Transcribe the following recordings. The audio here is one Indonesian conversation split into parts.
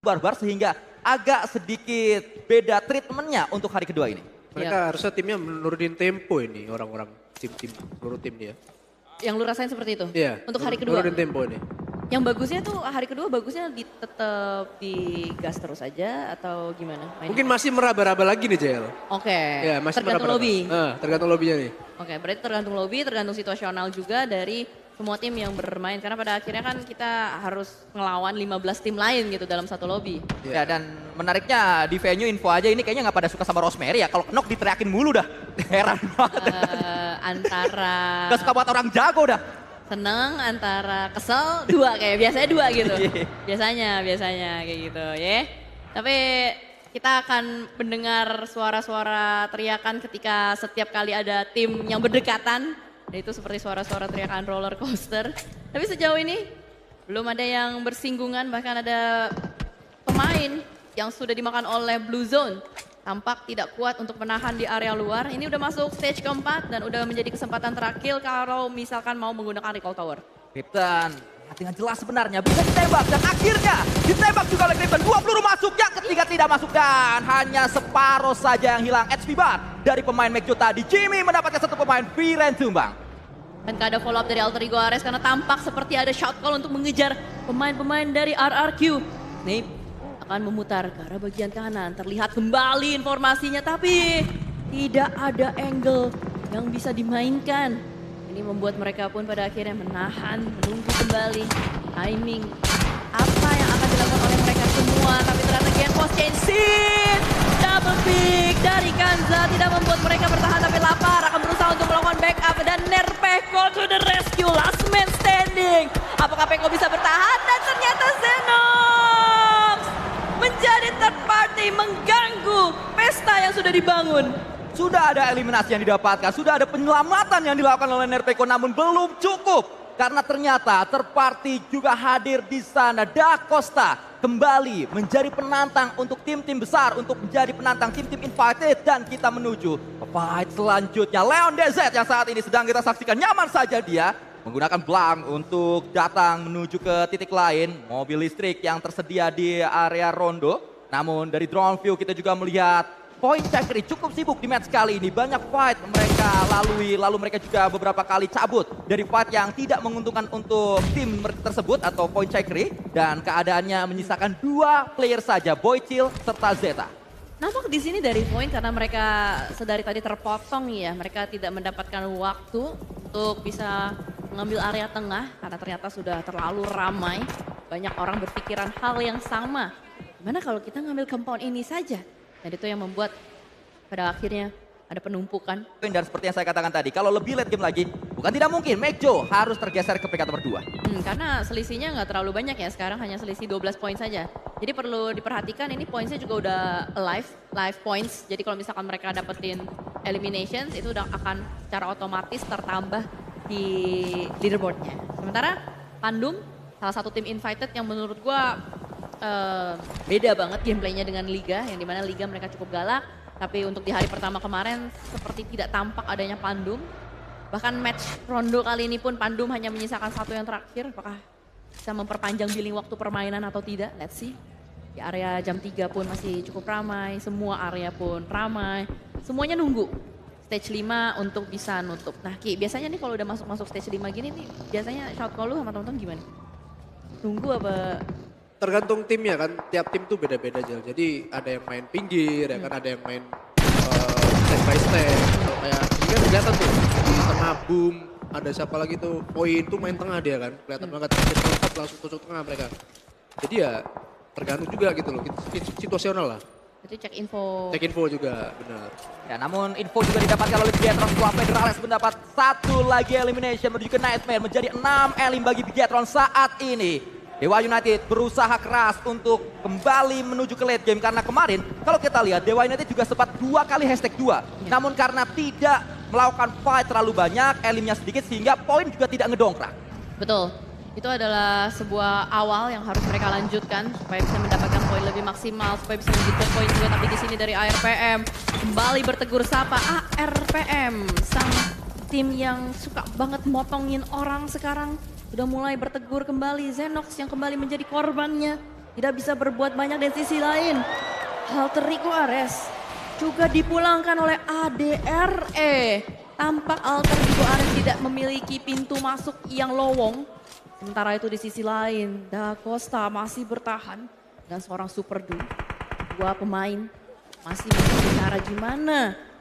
barbar sehingga agak sedikit beda treatmentnya untuk hari kedua ini. Mereka harusnya timnya menurunin tempo ini orang-orang tim-tim seluruh tim dia. Yang lu rasain seperti itu? Iya. Untuk hari kedua? Nurunin tempo ini. Yang bagusnya tuh hari kedua bagusnya tetap digas terus aja atau gimana? Mungkin masih meraba-raba lagi nih JL. Oke, Ya, masih tergantung lobby. Tergantung lobbynya nih. Oke, berarti tergantung lobby, tergantung situasional juga dari semua tim yang bermain. Karena pada akhirnya kan kita harus ngelawan 15 tim lain gitu dalam satu lobby. Ya dan menariknya di venue info aja ini kayaknya nggak pada suka sama Rosemary ya. Kalau knock diteriakin mulu dah. Heran banget. Antara Gak suka buat orang jago dah. seneng, antara kesel, dua kayak biasanya dua gitu. biasanya kayak gitu ya. Tapi kita akan mendengar suara-suara teriakan ketika setiap kali ada tim yang berdekatan. Dan itu seperti suara-suara teriakan roller coaster. Tapi sejauh ini belum ada yang bersinggungan, bahkan ada pemain yang sudah dimakan oleh Blue Zone. Tampak tidak kuat untuk menahan di area luar. Ini udah masuk stage keempat dan udah menjadi kesempatan terakhir kalau misalkan mau menggunakan recall tower. Krypton dengan jelas sebenarnya bisa ditembak dan akhirnya ditembak juga oleh Krypton. 2 peluru masuk, yang ketiga tidak masuk dan hanya separuh saja yang hilang HP bar dari pemain Mekjo tadi. Jimmy mendapatkan satu pemain Viren tumbang. Dan gak ada follow up dari Alter Ego Ares karena tampak seperti ada shout call untuk mengejar pemain-pemain dari RRQ. Snape akan memutar ke arah bagian kanan. Terlihat kembali informasinya tapi tidak ada angle yang bisa dimainkan. Ini membuat mereka pun pada akhirnya menahan, menunggu kembali timing apa yang akan dilakukan oleh mereka semua. Tapi ternyata Gen Force change scene. Double pick dari Kanza tidak membuat mereka bertahan tapi lapar. Akan berusaha untuk melakukan backup dan Nerpeko to the rescue. Last man standing. Apakah Peko bisa bertahan? Dan ternyata Xenox menjadi third party mengganggu pesta yang sudah dibangun. Sudah ada eliminasi yang didapatkan, sudah ada penyelamatan yang dilakukan oleh Nerpeko namun belum cukup. Karena ternyata third party juga hadir di sana. Da Costa kembali menjadi penantang untuk tim-tim besar, untuk menjadi penantang tim-tim invited. Dan kita menuju ke fight selanjutnya. Leon DZ yang saat ini sedang kita saksikan, nyaman saja dia menggunakan Blank untuk datang menuju ke titik lain. Mobil listrik yang tersedia di area rondo. Namun dari drone view kita juga melihat Point Checker cukup sibuk di match kali ini. Banyak fight mereka lalui, lalu mereka juga beberapa kali cabut dari fight yang tidak menguntungkan untuk tim tersebut atau Point Checker. Dan keadaannya menyisakan 2 player saja, Boychill serta Zeta. Nampak di sini dari Point karena mereka sedari tadi terpotong ya. Mereka tidak mendapatkan waktu untuk bisa mengambil area tengah karena ternyata sudah terlalu ramai. Banyak orang berpikiran hal yang sama. Gimana kalau kita ngambil compound ini saja? Dan itu yang membuat pada akhirnya ada penumpukan. Dan seperti yang saya katakan tadi, kalau lebih late game lagi, bukan tidak mungkin Mekjo harus tergeser ke peringkat nomor 2. Karena selisihnya nggak terlalu banyak ya, sekarang hanya selisih 12 poin saja. Jadi perlu diperhatikan ini pointsnya juga udah live points. Jadi kalau misalkan mereka dapetin eliminations, itu udah akan secara otomatis tertambah di leaderboardnya. Sementara Pandum, salah satu tim invited yang menurut gua beda banget gameplaynya dengan Liga, yang dimana Liga mereka cukup galak. Tapi untuk di hari pertama kemarin seperti tidak tampak adanya Pandum. Bahkan match rondo kali ini pun Pandum hanya menyisakan satu yang terakhir. Apakah bisa memperpanjang billing waktu permainan atau tidak? Let's see. Di area jam 3 pun masih cukup ramai, semua area pun ramai. Semuanya nunggu stage 5 untuk bisa nutup. Nah Ki, biasanya nih kalau udah masuk stage 5 gini nih, biasanya shout call lu sama teman-teman gimana? Nunggu apa? Tergantung timnya kan, tiap tim tuh beda-beda aja. Jadi ada yang main pinggir, ya kan ada yang main step by step. Kalau kayak ini kan kelihatan tuh di tengah boom, ada siapa lagi tuh, Poin tuh main tengah dia kan. Kelihatan banget, langsung tusuk tengah mereka. Jadi ya tergantung juga gitu loh, situasional lah. Itu cek info. Cek info juga, benar. Ya, namun info juga didapatkan oleh Bigetron. Tua Federales mendapat satu lagi elimination menuju ke Nightmare. Menjadi 6 elim bagi Bigetron saat ini. Dewa United berusaha keras untuk kembali menuju ke late game. Karena kemarin kalau kita lihat Dewa United juga sempat 2 kali #2. Namun karena tidak melakukan fight terlalu banyak, elimnya sedikit sehingga poin juga tidak ngedongkrak. Betul. Itu adalah sebuah awal yang harus mereka lanjutkan supaya bisa mendapatkan poin lebih maksimal, supaya bisa menjadikan poin juga. Tapi di sini dari ARPM kembali bertegur sapa. ARPM, sang tim yang suka banget motongin orang sekarang sudah mulai bertegur kembali. Xenox yang kembali menjadi korbannya. tidak bisa berbuat banyak. Dan sisi lain, Alter Rico Ares juga dipulangkan oleh ADRE. Tampak Alter Rico Ares tidak memiliki pintu masuk yang lowong. Sementara itu di sisi lain, Da Costa masih bertahan dan seorang Super Du. Dua pemain masih mencari cara gimana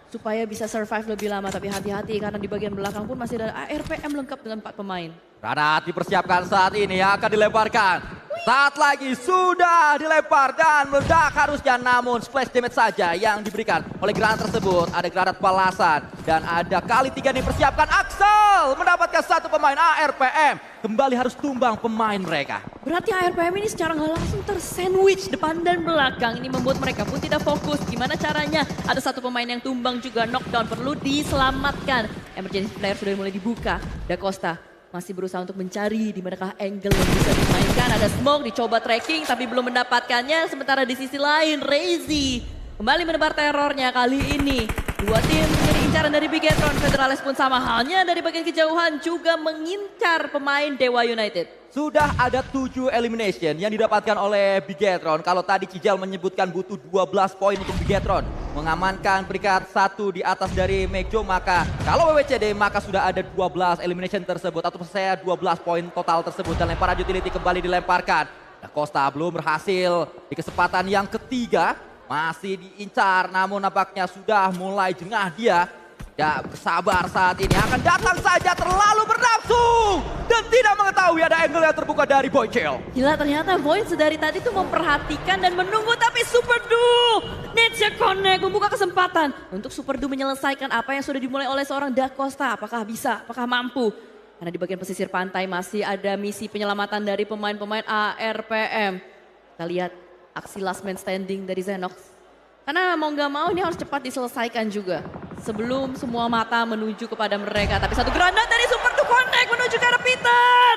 supaya bisa survive lebih lama. Tapi hati-hati karena di bagian belakang pun masih ada ARPM lengkap dengan 4 pemain. Granat dipersiapkan saat ini yang akan dilemparkan. Saat lagi sudah dilempar dan meledak harusnya, namun splash damage saja yang diberikan oleh granat tersebut. Ada granat balasan dan ada kali 3 yang dipersiapkan. Axel mendapatkan 1 pemain ARPM. Kembali harus tumbang pemain mereka. Berarti ARPM ini secara nggak langsung tersandwich depan dan belakang. Ini membuat mereka pun tidak fokus. Gimana caranya? Ada 1 pemain yang tumbang juga, knockdown, perlu diselamatkan. Emergency player sudah mulai dibuka. Da Costa masih berusaha untuk mencari di manakah angle yang bisa dimainkan. Ada smoke, dicoba tracking tapi belum mendapatkannya. Sementara di sisi lain, Reizi kembali menebar terornya kali ini. 2 tim menjadi incaran dari Bigetron. Federales pun sama halnya dari bagian kejauhan juga mengincar pemain Dewa United. Sudah ada 7 elimination yang didapatkan oleh Bigetron. Kalau tadi Cijal menyebutkan butuh 12 poin untuk Bigetron mengamankan peringkat 1 di atas dari Mejo, maka kalau WWCD maka sudah ada 12 elimination tersebut atau saya 12 poin total tersebut. Dan lemparan utility kembali dilemparkan. Da Costa belum berhasil di kesempatan yang ketiga, masih diincar namun nampaknya sudah mulai jengah dia. Ya bersabar saat ini, akan datang saja terlalu bernafsu dan tidak mengetahui ada angle yang terbuka dari Boychel. Gila, ternyata Void sedari tadi tuh memperhatikan dan menunggu, tapi Super Du Ninja Connect membuka kesempatan untuk Super Du menyelesaikan apa yang sudah dimulai oleh seorang Da Costa. Apakah bisa? Apakah mampu? Karena di bagian pesisir pantai masih ada misi penyelamatan dari pemain-pemain ARPM. Kita lihat aksi last man standing dari Zenox. Karena mau nggak mau ini harus cepat diselesaikan juga. Sebelum semua mata menuju kepada mereka. Tapi 1 granat dari Super Du Connect menuju ke arah Peter.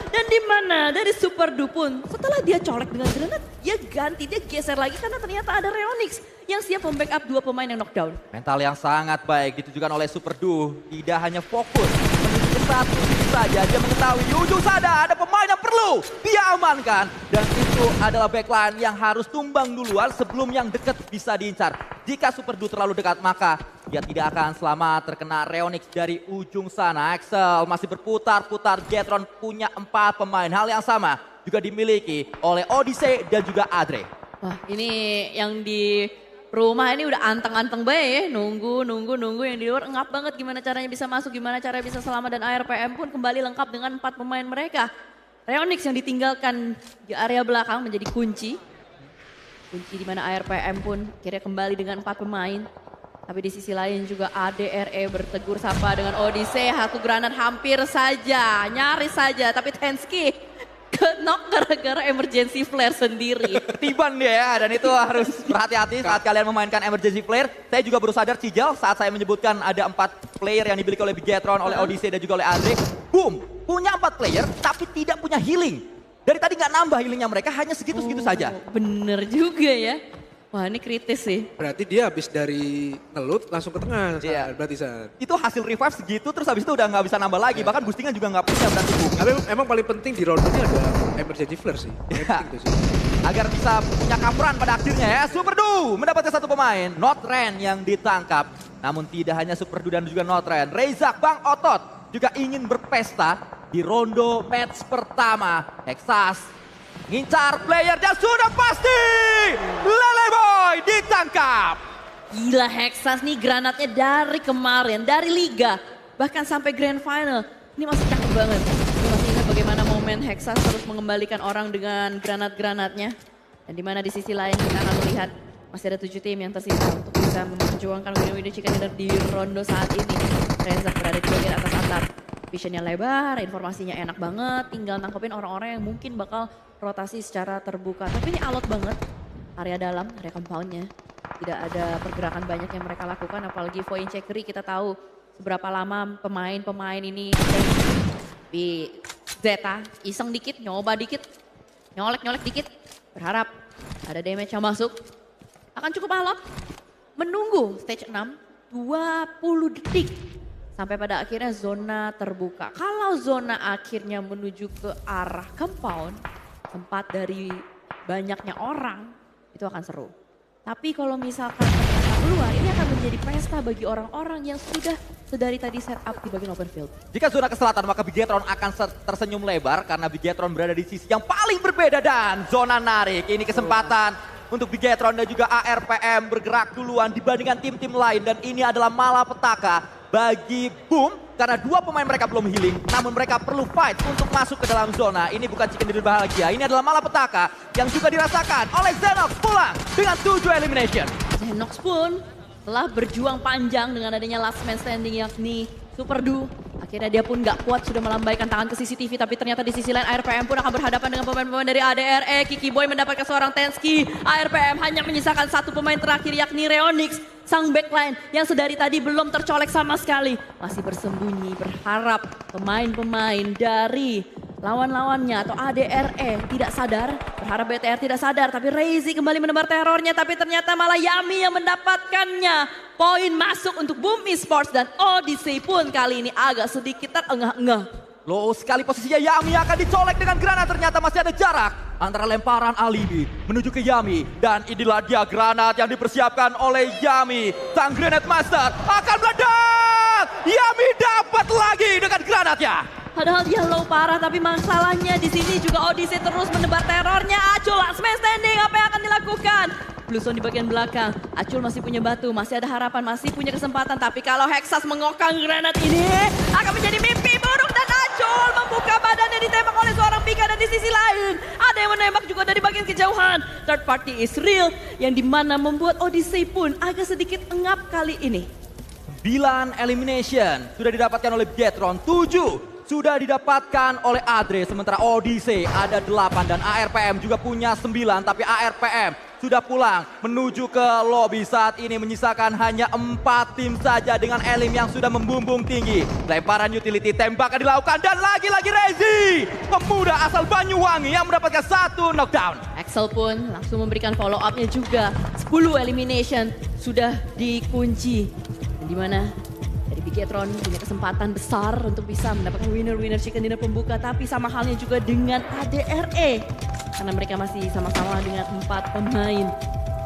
Dan di mana dari Super Du pun setelah dia colek dengan granat, dia ganti, dia geser lagi karena ternyata ada Reonix yang siap membackup 2 pemain yang knockdown. Mental yang sangat baik ditujukan oleh Super Du. Tidak hanya fokus menuju ke satu titik saja. Dia mengetahui di ujung sana ada pemain yang perlu dia amankan. Dan itu adalah backline yang harus tumbang duluan sebelum yang dekat bisa diincar. Jika Super Du terlalu dekat maka dia tidak akan selamat terkena Reonix dari ujung sana. Axel masih berputar-putar. Jetron punya 4 pemain. Hal yang sama juga dimiliki oleh Odyssey dan juga Adre. Wah, ini yang di rumah ini udah anteng-anteng bae ya. Nunggu yang di luar ngap banget gimana caranya bisa masuk, gimana caranya bisa selamat. Dan ARPM pun kembali lengkap dengan 4 pemain mereka. Reonix yang ditinggalkan di area belakang menjadi kunci. Kunci di mana ARPM pun akhirnya kembali dengan 4 pemain. Tapi di sisi lain juga ADRE bertegur sapa dengan Odyssey. 1 granat hampir saja, nyaris saja. Tapi Tensky knock gara-gara emergency flare sendiri. Tiban dia ya, dan itu harus berhati-hati saat kalian memainkan emergency flare. Saya juga baru sadar Cijal saat saya menyebutkan ada 4 player yang dimiliki oleh Bigetron, oleh Odyssey dan juga oleh Adre. Boom, punya 4 player tapi tidak punya healing. Dari tadi nggak nambah healingnya mereka, hanya segitu-segitu saja. Bener juga ya. Wah, ini kritis sih. Berarti dia habis dari ngelut langsung ke tengah. Iya. Berarti San. Itu hasil revive segitu, terus habis itu udah nggak bisa nambah lagi. Bahkan boostingnya juga nggak punya berarti Bung. Tapi emang paling penting di round ini ada emergency flare sih. Yang Iya. penting itu sih. Agar bisa punya coveran pada akhirnya ya. Super Du mendapatkan 1 pemain. Notren yang ditangkap. Namun tidak hanya Super Du dan juga Notren. Reizak Bang Otot juga ingin berpesta di rondo match pertama. Hexas ngincar player dan sudah pasti Lele Boy ditangkap. Gila, Hexas nih granatnya dari kemarin, dari Liga. Bahkan sampai Grand Final. Ini masih cakep banget. Ini masih ingat bagaimana momen Hexas terus mengembalikan orang dengan granat-granatnya. Dan dimana di sisi lain kita akan melihat masih ada 7 tim yang tersisa untuk bisa memperjuangkan winner chicken dinner di rondo saat ini. Reza berada di bagian atas atap. Visionnya lebar, informasinya enak banget. Tinggal nangkepin orang-orang yang mungkin bakal rotasi secara terbuka. Tapi ini alot banget. Area dalam, area compoundnya. Tidak ada pergerakan banyak yang mereka lakukan. Apalagi Void Checkery kita tahu seberapa lama pemain-pemain ini. Tapi Zeta iseng dikit, nyoba dikit. Nyolek-nyolek dikit. Berharap ada damage yang masuk. Akan cukup alot. Menunggu stage 6, 20 detik. Sampai pada akhirnya zona terbuka. Kalau zona akhirnya menuju ke arah compound, tempat dari banyaknya orang, itu akan seru. Tapi kalau misalkan ternyata keluar, ini akan menjadi pesta bagi orang-orang yang sudah sedari tadi set up di bagian open field. Jika zona ke selatan maka Bigetron akan tersenyum lebar karena Bigetron berada di sisi yang paling berbeda dan zona narik. Ini kesempatan untuk Bigetron dan juga ARPM bergerak duluan dibandingkan tim-tim lain dan ini adalah malapetaka bagi Boom karena dua pemain mereka belum healing namun mereka perlu fight untuk masuk ke dalam zona. Ini bukan chicken dinner bahagia, ini adalah malapetaka yang juga dirasakan oleh Xenox pulang dengan 7 elimination. Xenox pun telah berjuang panjang dengan adanya last man standing yakni Superdu. Akhirnya dia pun gak kuat sudah melambaikan tangan ke CCTV tapi ternyata di sisi lain ARPM pun akan berhadapan dengan pemain-pemain dari ADRE. Kiki Boy mendapatkan seorang Tensky. ARPM hanya menyisakan satu pemain terakhir yakni Reonix. Sang backline yang sedari tadi belum tercolek sama sekali. Masih bersembunyi berharap pemain-pemain dari lawan-lawannya atau ADRE tidak sadar. Berharap BTR tidak sadar tapi Reizi kembali menebar terornya. Tapi ternyata malah Yami yang mendapatkannya. Poin masuk untuk Boom Esports dan Odyssey pun kali ini agak sedikit terengah-engah. Low sekali posisinya Yami akan dicolek dengan granat ternyata masih ada jarak antara lemparan Alibi menuju ke Yami dan inilah dia granat yang dipersiapkan oleh Yami. Sang Granat Master akan meledak. Yami dapat lagi dengan granatnya. Padahal dia low parah tapi masalahnya di sini juga Odyssey terus menebar terornya. Acul last man standing, apa yang akan dilakukan? Bluezone di bagian belakang, Acul masih punya batu, masih ada harapan, masih punya kesempatan. Tapi kalau Hexas mengokang granat ini akan menjadi mimpi buruk dan Acul membuka badannya ditembak oleh seorang Pika dan di sisi lain ada yang menembak juga dari bagian kejauhan. Third party is real yang dimana membuat Odyssey pun agak sedikit engap kali ini. 9 elimination sudah didapatkan oleh Bigetron, 7 sudah didapatkan oleh Adre, sementara Odyssey ada 8 dan ARPM juga punya 9, tapi ARPM sudah pulang menuju ke lobby saat ini menyisakan hanya 4 tim saja dengan elim yang sudah membumbung tinggi. Lemparan utility tembakan dilakukan dan lagi-lagi Reizi, pemuda asal Banyuwangi yang mendapatkan 1 knockdown. Axel pun langsung memberikan follow up-nya juga. 10 elimination sudah dikunci. Dan dimana dari Bigetron punya kesempatan besar untuk bisa mendapatkan winner chicken dinner pembuka. Tapi sama halnya juga dengan ADRE. Karena mereka masih sama-sama dengan 4 pemain.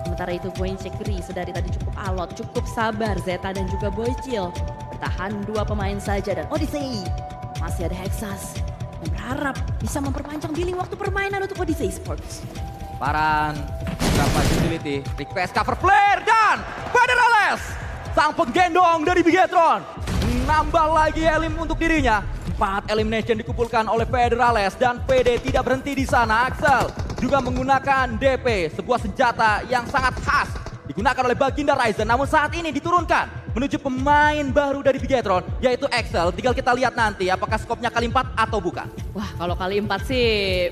Sementara itu poin Cekri sedari tadi cukup alot, cukup sabar. Zeta dan juga Boychill bertahan 2 pemain saja. Dan Odyssey masih ada Hexas yang berharap bisa memperpanjang billing waktu permainan untuk Odyssey Sports. Paran, beberapa utility, request cover flare dan Federales, sang penggendong dari Bigetron, nambah lagi elim untuk dirinya. 4 elimination dikumpulkan oleh Federales dan PD tidak berhenti di sana. Axel juga menggunakan DP, sebuah senjata yang sangat khas digunakan oleh Baginda Ryzen. Namun saat ini diturunkan menuju pemain baru dari Bigetron yaitu Axel. Tinggal kita lihat nanti apakah skopnya kali 4 atau bukan. Wah, kalau kali 4 sih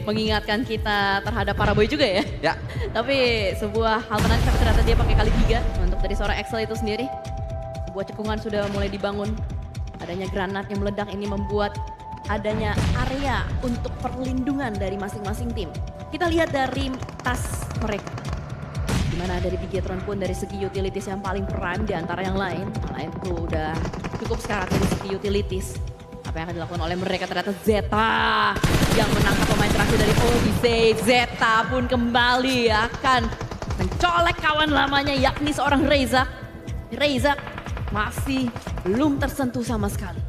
mengingatkan kita terhadap para boy juga ya. Ya. Tapi sebuah alternatif ternyata dia pakai kali 3 untuk dari seorang Axel itu sendiri. Sebuah cekungan sudah mulai dibangun. Adanya granat yang meledak ini membuat adanya area untuk perlindungan dari masing-masing tim. Kita lihat dari tas mereka. Dimana dari Bigetron pun dari segi utilities yang paling prime di antara yang lain. Yang lain tuh udah cukup sekarat dari segi utilities. Apa yang akan dilakukan oleh mereka ternyata Zeta yang menangkap pemain terakhir dari Odyssey. Zeta pun kembali akan mencolek kawan lamanya yakni seorang Reza. Reza masih belum tersentuh sama sekali.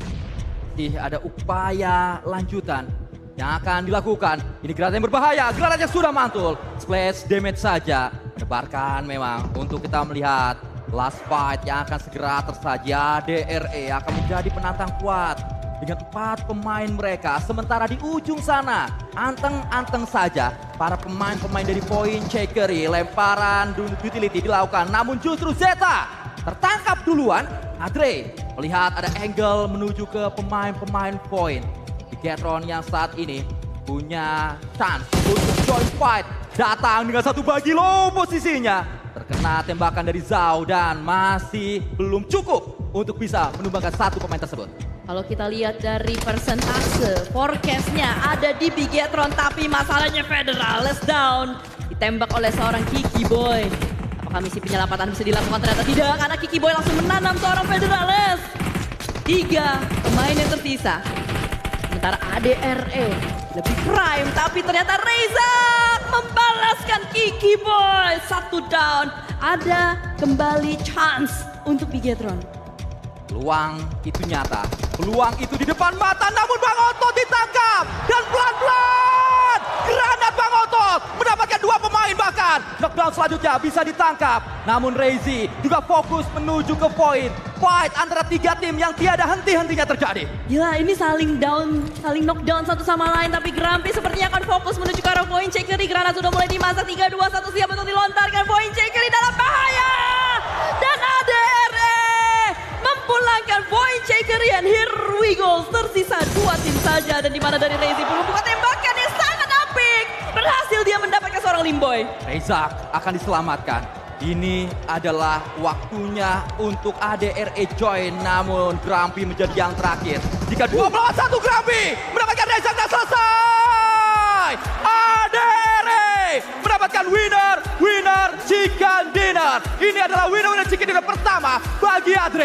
Ada upaya lanjutan yang akan dilakukan. Ini granat yang berbahaya, granatnya sudah mantul. Splash damage saja. Mendebarkan memang untuk kita melihat last fight yang akan segera tersaji. ADRE akan menjadi penantang kuat dengan 4 pemain mereka. Sementara di ujung sana, anteng-anteng saja para pemain-pemain dari Point Chekery. Lemparan utility dilakukan, namun justru Zeta tertangkap duluan. Adre melihat ada angle menuju ke pemain-pemain Point. Bigetron yang saat ini punya chance untuk join fight. Datang dengan 1 bagi low posisinya. Terkena tembakan dari Zhao dan masih belum cukup untuk bisa menumbangkan 1 pemain tersebut. Kalau kita lihat dari persentase, forecastnya ada di Bigetron. Tapi masalahnya Federales down. Ditembak oleh seorang Kiki Boy. Apakah misi penyelapatan bisa dilakukan? Ternyata tidak, karena Kiki Boy langsung menanam seorang Federales. 3 pemain yang tersisa. Sementara ADRE lebih prime, tapi ternyata Reza membalas menewaskan Kiki Boy. 1 down. Ada kembali chance untuk Bigetron. Peluang itu nyata. Peluang itu di depan mata, namun Bang Otot ditangkap. Dan pelan-pelan granat Bang Otot mendapatkan 2 pemain bahkan. Knockdown selanjutnya bisa ditangkap. Namun Reizi juga fokus menuju ke poin. Fight antara 3 tim yang tiada henti-hentinya terjadi. Gila, ini saling knockdown satu sama lain. Tapi Grumpy sepertinya akan fokus menuju ke arah point Cakery. Granat sudah mulai dimasak, 3, 2, 1 siap untuk dilontarkan. Point Cakery dalam bahaya. Dan ADRE memulangkan point Cakery. And here we go. Tersisa 2 tim saja. Dan dimana dari Reizi belum buka tembakan yang sangat apik. Berhasil dia mendapatkan seorang Limboy. Reizak akan diselamatkan. Ini adalah waktunya untuk ADRE join, namun Grumpy menjadi yang terakhir. Jika 2 melawan 1 Grumpy mendapatkan Reizak dan selesai. ADRE mendapatkan winner chicken dinner. Ini adalah winner chicken dinner pertama bagi ADRE.